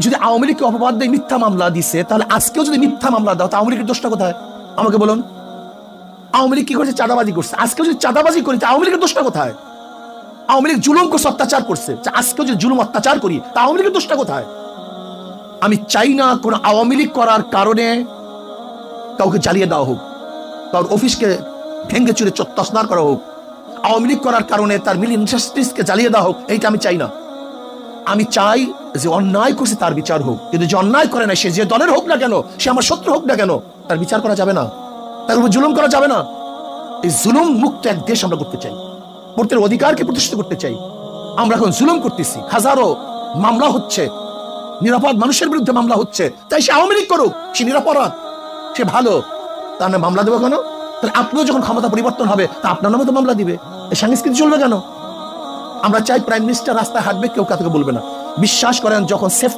যদি আওয়ামী লীগকে অপবাদ দিয়ে মিথ্যা মামলা দিছে, তাহলে আজকেও যদি মিথ্যা মামলা দাও, তা আওয়ামী লীগের দোষটা কোথায় আমাকে বলুন? আওয়ামী লীগ কি করছে? চাঁদাবাজি করছে। আজকেও যদি চাঁদাবাজি করি, তা আওয়ামী লীগের দোষটা কোথায়? আওয়ামী লীগ জুলুম করছে, অত্যাচার করছে, আজকেও যদি জুলুম অত্যাচার করি, তা আওয়ামী লীগের দোষটা কোথায়? আমি চাই না কোন আওয়ামী লীগ করার কারণে কাউকে জ্বালিয়ে দেওয়া হোক, কারোর অফিসকে ভেঙ্গে চুরে তছনছ করা হোক, আওয়ামী লীগ করার কারণে তার মিল ইন্ডাস্ট্রিজকে জ্বালিয়ে দেওয়া হোক। এইটা আমি চাই না। আমি চাই যে অন্যায় করছে তার বিচার হোক, কিন্তু যে অন্যায় করে না, সে যে দলের হোক না কেন, সে আমার শত্রু হোক না কেন, তার বিচার করা যাবে না, তার উপর জুলুম করা যাবে না। এই জুলুম মুক্ত এক দেশ আমরা করতে চাই, ভোটের অধিকারকে প্রতিষ্ঠিত করতে চাই। আমরা এখন জুলুম করতেছি, হাজারো মামলা হচ্ছে, নিরাপদ মানুষের বিরুদ্ধে মামলা হচ্ছে। তাই সে আওয়ামী লীগ করুক, সে নিরাপরাধ, সে ভালো, তার নামে মামলা দেবো কেন? তাহলে আপনিও যখন ক্ষমতা পরিবর্তন হবে, তা আপনার নামে তো মামলা দিবে। এই সংস্কৃতি চলবে কেন? আমরা চাই প্রাইম মিনিস্টার রাস্তায় হাঁটবে, কেউ কাউকে বলবে না। বিশ্বাস করেন, যখন সেফটি